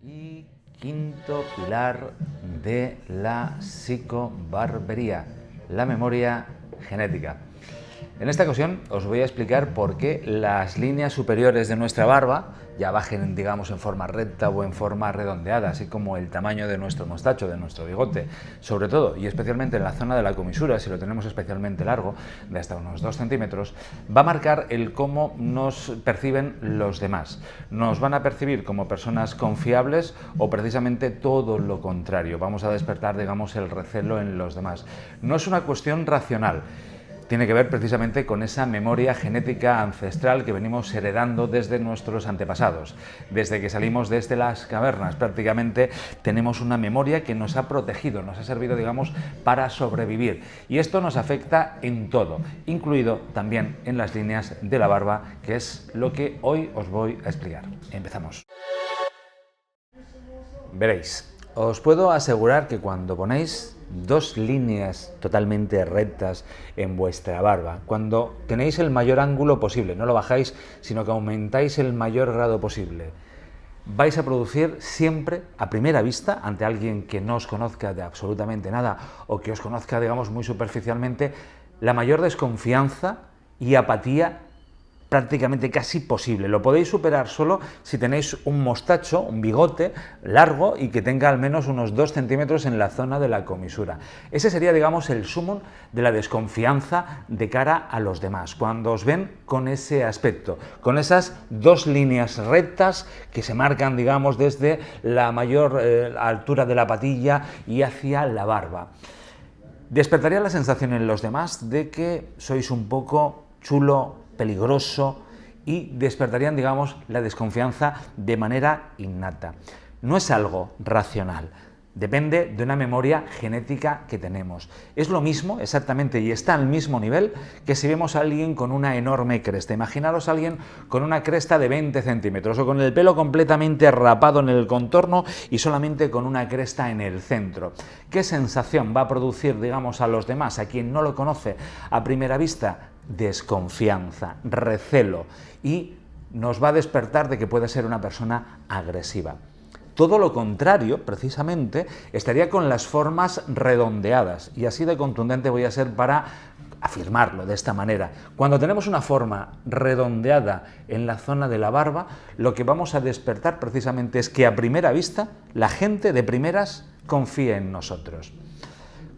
Y quinto pilar de la psicobarbería, la memoria genética. En esta ocasión os voy a explicar por qué las líneas superiores de nuestra barba, ya bajen, digamos, en forma recta o en forma redondeada, así como el tamaño de nuestro mostacho, de nuestro bigote, sobre todo y especialmente en la zona de la comisura, si lo tenemos especialmente largo, de hasta unos 2 centímetros, va a marcar el cómo nos perciben los demás. Nos van a percibir como personas confiables o precisamente todo lo contrario. Vamos a despertar, digamos, el recelo en los demás. No es una cuestión racional. Tiene que ver precisamente con esa memoria genética ancestral que venimos heredando desde nuestros antepasados. Desde que salimos desde las cavernas prácticamente tenemos una memoria que nos ha protegido, nos ha servido, digamos, para sobrevivir. Y esto nos afecta en todo, incluido también en las líneas de la barba, que es lo que hoy os voy a explicar. Empezamos. Veréis, os puedo asegurar que cuando ponéis dos líneas totalmente rectas en vuestra barba, cuando tenéis el mayor ángulo posible, no lo bajáis, sino que aumentáis el mayor grado posible, vais a producir siempre, a primera vista, ante alguien que no os conozca de absolutamente nada o que os conozca, digamos, muy superficialmente, la mayor desconfianza y apatía prácticamente casi posible. Lo podéis superar solo si tenéis un mostacho, un bigote largo y que tenga al menos unos 2 centímetros en la zona de la comisura. Ese sería, digamos, el sumum de la desconfianza de cara a los demás, cuando os ven con ese aspecto, con esas dos líneas rectas que se marcan, digamos, desde la mayor altura de la patilla y hacia la barba. Despertaría la sensación en los demás de que sois un poco chulo, peligroso, y despertarían, digamos, la desconfianza de manera innata. No es algo racional, depende de una memoria genética que tenemos. Es lo mismo, exactamente, y está al mismo nivel que si vemos a alguien con una enorme cresta. Imaginaros a alguien con una cresta de 20 centímetros o con el pelo completamente rapado en el contorno y solamente con una cresta en el centro. ¿Qué sensación va a producir, digamos, a los demás, a quien no lo conoce a primera vista? Desconfianza, recelo, y nos va a despertar de que puede ser una persona agresiva. Todo lo contrario, precisamente, estaría con las formas redondeadas, y así de contundente voy a ser para afirmarlo de esta manera. Cuando tenemos una forma redondeada en la zona de la barba, lo que vamos a despertar precisamente es que a primera vista la gente de primeras confía en nosotros.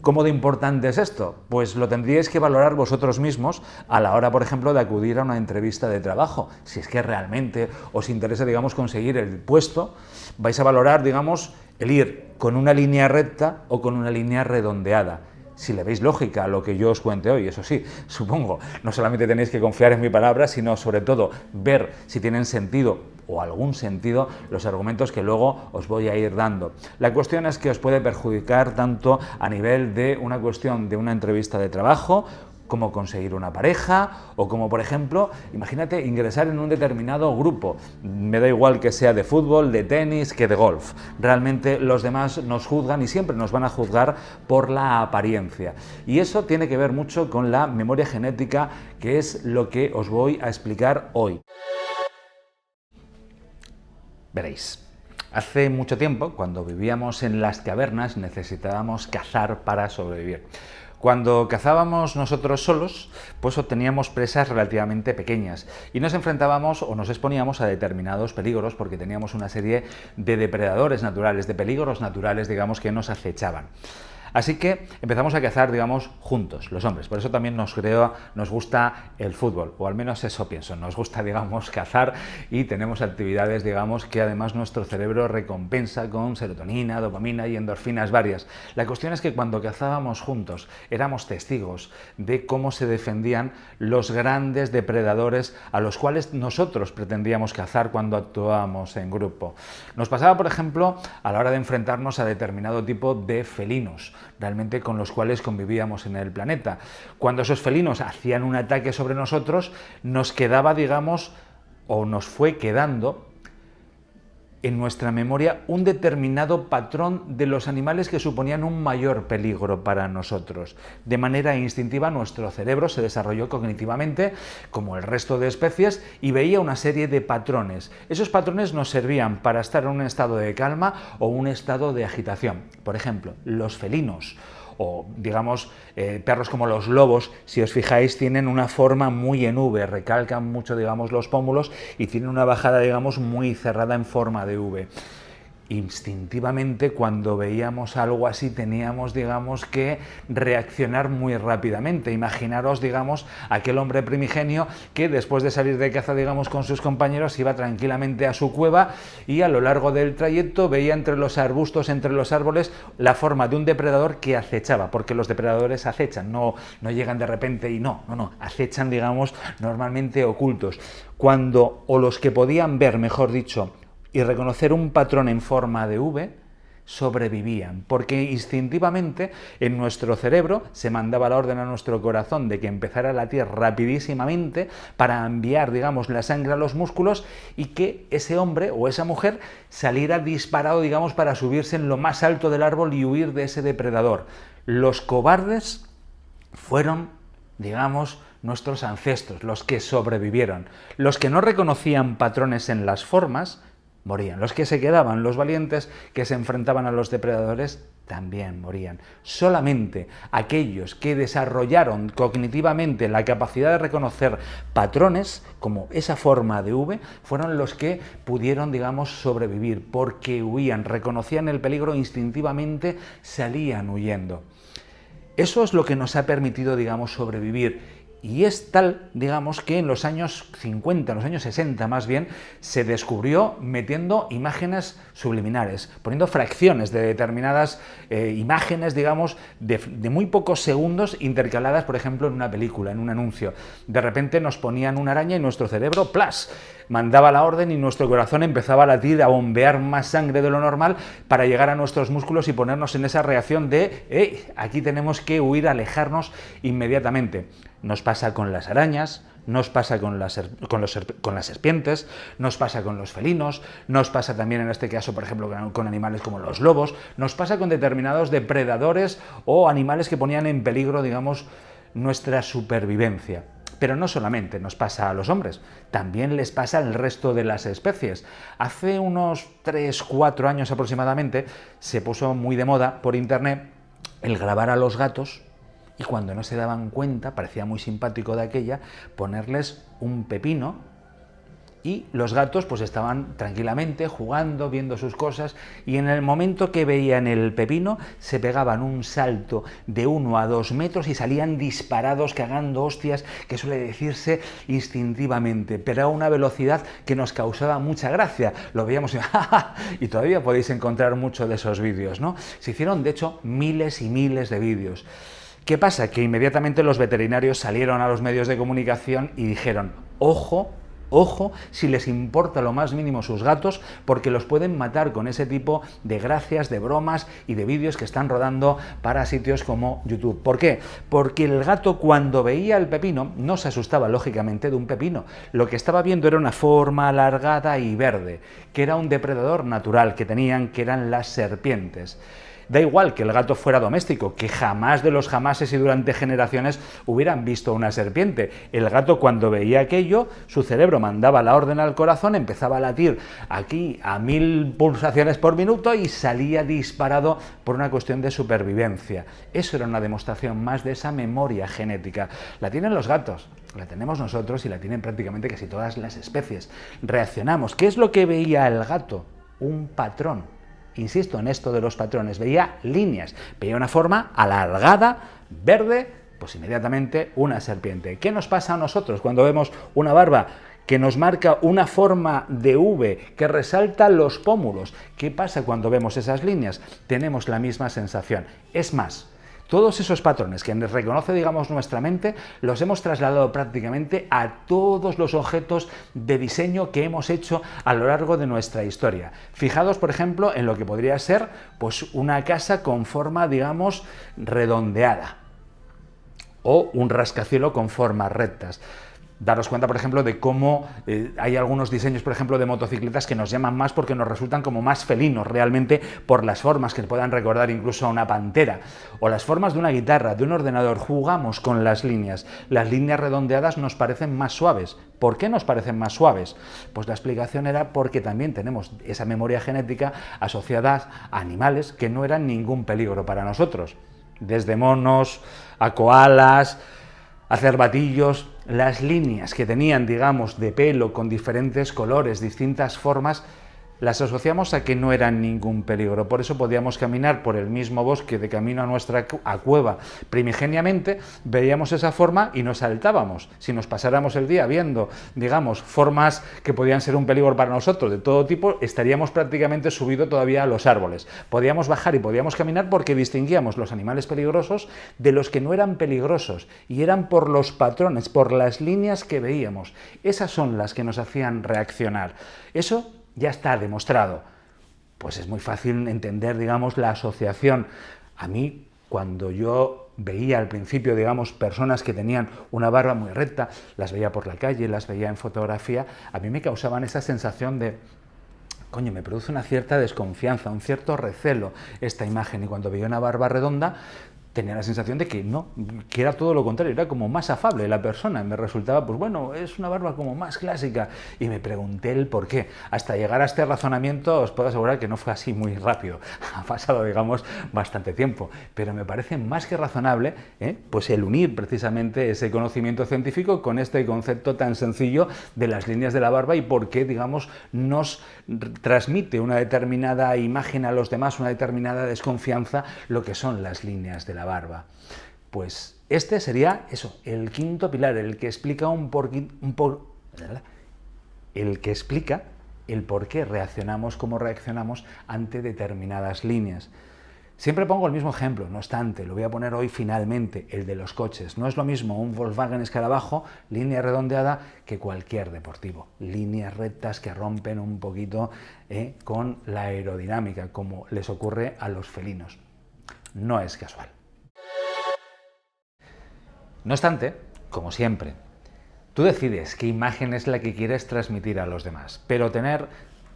¿Cómo de importante es esto? Pues lo tendríais que valorar vosotros mismos a la hora, por ejemplo, de acudir a una entrevista de trabajo. Si es que realmente os interesa, digamos, conseguir el puesto, vais a valorar, digamos, el ir con una línea recta o con una línea redondeada. Si le veis lógica a lo que yo os cuente hoy, eso sí, supongo, no solamente tenéis que confiar en mi palabra, sino sobre todo ver si tienen sentido o algún sentido los argumentos que luego os voy a ir dando. La cuestión es que os puede perjudicar tanto a nivel de una cuestión de una entrevista de trabajo, como conseguir una pareja, o como, por ejemplo, imagínate ingresar en un determinado grupo. Me da igual que sea de fútbol, de tenis, que de golf. Realmente los demás nos juzgan y siempre nos van a juzgar por la apariencia. Y eso tiene que ver mucho con la memoria genética, que es lo que os voy a explicar hoy. Veréis. Hace mucho tiempo, cuando vivíamos en las cavernas, necesitábamos cazar para sobrevivir. Cuando cazábamos nosotros solos, pues obteníamos presas relativamente pequeñas y nos enfrentábamos o nos exponíamos a determinados peligros porque teníamos una serie de depredadores naturales, de peligros naturales, digamos, que nos acechaban. Así que empezamos a cazar, digamos, juntos, los hombres. Por eso también nos gusta el fútbol, o al menos eso pienso. Nos gusta, digamos, cazar y tenemos actividades, digamos, que además nuestro cerebro recompensa con serotonina, dopamina y endorfinas varias. La cuestión es que cuando cazábamos juntos éramos testigos de cómo se defendían los grandes depredadores a los cuales nosotros pretendíamos cazar cuando actuábamos en grupo. Nos pasaba, por ejemplo, a la hora de enfrentarnos a determinado tipo de felinos, realmente con los cuales convivíamos en el planeta. Cuando esos felinos hacían un ataque sobre nosotros, nos quedaba, digamos, o nos fue quedando en nuestra memoria un determinado patrón de los animales que suponían un mayor peligro para nosotros. De manera instintiva nuestro cerebro se desarrolló cognitivamente como el resto de especies y veía una serie de patrones. Esos patrones nos servían para estar en un estado de calma o un estado de agitación. Por ejemplo, los felinos o digamos perros como los lobos, si os fijáis, tienen una forma muy en V, recalcan mucho digamos los pómulos y tienen una bajada digamos muy cerrada en forma de V. Instintivamente cuando veíamos algo así teníamos digamos que reaccionar muy rápidamente. Imaginaros digamos aquel hombre primigenio que después de salir de caza digamos con sus compañeros iba tranquilamente a su cueva y a lo largo del trayecto veía entre los arbustos, entre los árboles, la forma de un depredador que acechaba, porque los depredadores acechan, no llegan de repente y no, acechan digamos normalmente ocultos. Cuando, o los que podían ver mejor dicho, y reconocer un patrón en forma de V, sobrevivían, porque instintivamente en nuestro cerebro se mandaba la orden a nuestro corazón de que empezara a latir rapidísimamente para enviar, digamos, la sangre a los músculos y que ese hombre o esa mujer saliera disparado, digamos, para subirse en lo más alto del árbol y huir de ese depredador. Los cobardes fueron, digamos, nuestros ancestros, los que sobrevivieron. Los que no reconocían patrones en las formas, morían. Los que se quedaban, los valientes que se enfrentaban a los depredadores, también morían. Solamente aquellos que desarrollaron cognitivamente la capacidad de reconocer patrones, como esa forma de V, fueron los que pudieron, digamos, sobrevivir, porque huían, reconocían el peligro instintivamente, salían huyendo. Eso es lo que nos ha permitido, digamos, sobrevivir. Y es tal, digamos, que en los años 50, en los años 60 más bien, se descubrió metiendo imágenes subliminares, poniendo fracciones de determinadas imágenes, digamos, de muy pocos segundos intercaladas, por ejemplo, en una película, en un anuncio. De repente nos ponían una araña y nuestro cerebro, ¡plas!, mandaba la orden y nuestro corazón empezaba a latir, a bombear más sangre de lo normal para llegar a nuestros músculos y ponernos en esa reacción de ¡hey!, aquí tenemos que huir, alejarnos inmediatamente. Nos pasa con las arañas, nos pasa con las serpientes, nos pasa con los felinos, nos pasa también en este caso, por ejemplo, con animales como los lobos, nos pasa con determinados depredadores o animales que ponían en peligro, digamos, nuestra supervivencia. Pero no solamente nos pasa a los hombres, también les pasa al resto de las especies. Hace unos 3-4 años aproximadamente se puso muy de moda por internet el grabar a los gatos y cuando no se daban cuenta, parecía muy simpático de aquella, ponerles un pepino y los gatos pues estaban tranquilamente jugando, viendo sus cosas y en el momento que veían el pepino se pegaban un salto de 1 a 2 metros y salían disparados, cagando hostias, que suele decirse instintivamente, pero a una velocidad que nos causaba mucha gracia. Lo veíamos y todavía podéis encontrar mucho de esos vídeos, ¿no? Se hicieron de hecho miles y miles de vídeos. ¿Qué pasa? Que inmediatamente los veterinarios salieron a los medios de comunicación y dijeron, ojo, si les importa lo más mínimo sus gatos, porque los pueden matar con ese tipo de gracias, de bromas y de vídeos que están rodando para sitios como YouTube. ¿Por qué? Porque el gato cuando veía el pepino no se asustaba lógicamente de un pepino. Lo que estaba viendo era una forma alargada y verde, que era un depredador natural que tenían, que eran las serpientes. Da igual que el gato fuera doméstico, que jamás de los jamases y durante generaciones hubieran visto una serpiente. El gato cuando veía aquello, su cerebro mandaba la orden al corazón, empezaba a latir aquí a 1000 pulsaciones por minuto y salía disparado por una cuestión de supervivencia. Eso era una demostración más de esa memoria genética. La tienen los gatos, la tenemos nosotros y la tienen prácticamente casi todas las especies. Reaccionamos. ¿Qué es lo que veía el gato? Un patrón. Insisto en esto de los patrones, veía líneas, veía una forma alargada, verde, pues inmediatamente una serpiente. ¿Qué nos pasa a nosotros cuando vemos una barba que nos marca una forma de V, que resalta los pómulos? ¿Qué pasa cuando vemos esas líneas? Tenemos la misma sensación. Es más, todos esos patrones que nos reconoce, digamos, nuestra mente, los hemos trasladado prácticamente a todos los objetos de diseño que hemos hecho a lo largo de nuestra historia. Fijaos, por ejemplo, en lo que podría ser pues, una casa con forma, digamos, redondeada o un rascacielos con formas rectas. Daros cuenta, por ejemplo, de cómo hay algunos diseños, por ejemplo, de motocicletas que nos llaman más porque nos resultan como más felinos realmente por las formas que puedan recordar incluso a una pantera. O las formas de una guitarra, de un ordenador. Jugamos con las líneas. Las líneas redondeadas nos parecen más suaves. ¿Por qué nos parecen más suaves? Pues la explicación era porque también tenemos esa memoria genética asociada a animales que no eran ningún peligro para nosotros. Desde monos a koalas, a cervatillos, las líneas que tenían, digamos, de pelo con diferentes colores, distintas formas, las asociamos a que no eran ningún peligro. Por eso podíamos caminar por el mismo bosque de camino a nuestra cueva primigeniamente, veíamos esa forma y nos saltábamos. Si nos pasáramos el día viendo, digamos, formas que podían ser un peligro para nosotros de todo tipo, estaríamos prácticamente subidos todavía a los árboles. Podíamos bajar y podíamos caminar porque distinguíamos los animales peligrosos de los que no eran peligrosos, y eran por los patrones, por las líneas que veíamos. Esas son las que nos hacían reaccionar. Eso ya está demostrado. Pues es muy fácil entender, digamos, la asociación. A mí, cuando yo veía al principio, digamos, personas que tenían una barba muy recta, las veía por la calle, las veía en fotografía, a mí me causaban esa sensación de, coño, me produce una cierta desconfianza, un cierto recelo esta imagen. Y cuando veía una barba redonda, tenía la sensación de que no, que era todo lo contrario, era como más afable la persona, me resultaba, pues bueno, es una barba como más clásica, y me pregunté el por qué. Hasta llegar a este razonamiento os puedo asegurar que no fue así muy rápido, ha pasado, digamos, bastante tiempo, pero me parece más que razonable, pues el unir precisamente ese conocimiento científico con este concepto tan sencillo de las líneas de la barba y por qué, digamos, nos transmite una determinada imagen a los demás, una determinada desconfianza, lo que son las líneas de la barba. Pues este sería eso, el quinto pilar, el que explica el por qué reaccionamos como reaccionamos ante determinadas líneas. Siempre pongo el mismo ejemplo, no obstante, lo voy a poner hoy finalmente, el de los coches. No es lo mismo un Volkswagen Escarabajo, línea redondeada, que cualquier deportivo. Líneas rectas que rompen un poquito con la aerodinámica, como les ocurre a los felinos. No es casual. No obstante, como siempre, tú decides qué imagen es la que quieres transmitir a los demás, pero tener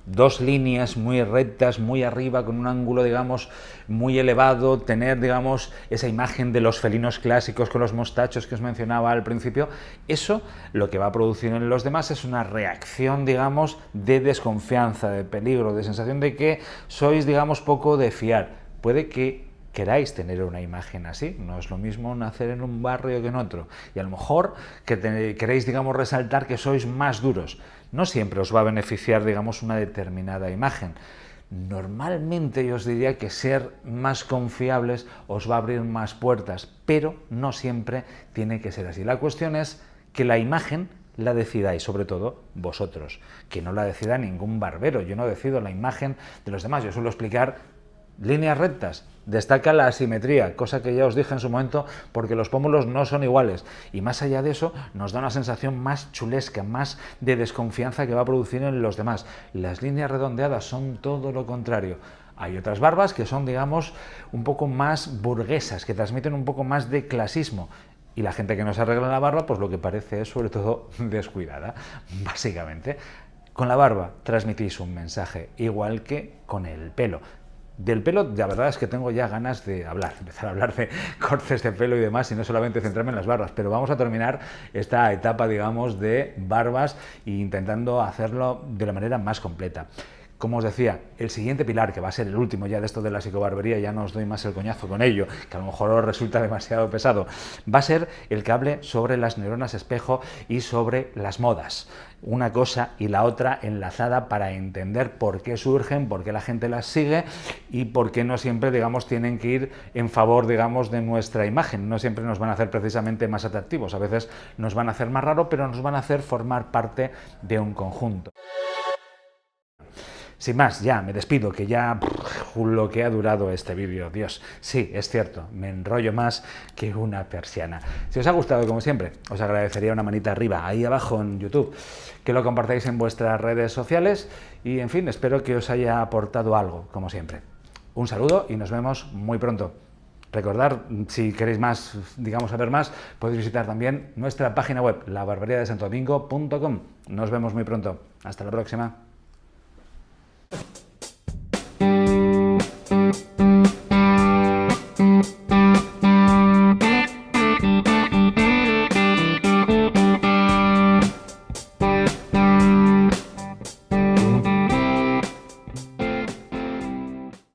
dos líneas muy rectas, muy arriba, con un ángulo, digamos, muy elevado, tener, digamos, esa imagen de los felinos clásicos con los mostachos que os mencionaba al principio, eso lo que va a producir en los demás es una reacción, digamos, de desconfianza, de peligro, de sensación de que sois, digamos, poco de fiar. Puede que queráis tener una imagen así, no es lo mismo nacer en un barrio que en otro, y a lo mejor que queréis, digamos, resaltar que sois más duros. No siempre os va a beneficiar, digamos, una determinada imagen. Normalmente yo os diría que ser más confiables os va a abrir más puertas, pero no siempre tiene que ser así. La cuestión es que la imagen la decidáis, sobre todo vosotros, que no la decida ningún barbero. Yo no decido la imagen de los demás, yo suelo explicar líneas rectas, destaca la asimetría, cosa que ya os dije en su momento, porque los pómulos no son iguales, y más allá de eso nos da una sensación más chulesca, más de desconfianza que va a producir en los demás. Las líneas redondeadas son todo lo contrario. Hay otras barbas que son, digamos, un poco más burguesas, que transmiten un poco más de clasismo. Y la gente que nos arregla la barba, pues lo que parece es sobre todo descuidada, básicamente. Con la barba transmitís un mensaje, igual que con el pelo. Del pelo, la verdad es que tengo ya ganas de empezar a hablar de cortes de pelo y demás, y no solamente centrarme en las barbas, pero vamos a terminar esta etapa, digamos, de barbas e intentando hacerlo de la manera más completa. Como os decía, el siguiente pilar, que va a ser el último ya de esto de la psicobarbería, ya no os doy más el coñazo con ello, que a lo mejor os resulta demasiado pesado, va a ser el que hable sobre las neuronas espejo y sobre las modas. Una cosa y la otra enlazada para entender por qué surgen, por qué la gente las sigue y por qué no siempre, digamos, tienen que ir en favor, digamos, de nuestra imagen. No siempre nos van a hacer precisamente más atractivos, a veces nos van a hacer más raro, pero nos van a hacer formar parte de un conjunto. Sin más, ya me despido, que ya lo que ha durado este vídeo, Dios, sí, es cierto, me enrollo más que una persiana. Si os ha gustado, como siempre, os agradecería una manita arriba, ahí abajo en YouTube, que lo compartáis en vuestras redes sociales y, en fin, espero que os haya aportado algo, como siempre. Un saludo y nos vemos muy pronto. Recordad, si queréis más, digamos, saber más, podéis visitar también nuestra página web, labarbeриadesantodomingo.com. Nos vemos muy pronto. Hasta la próxima.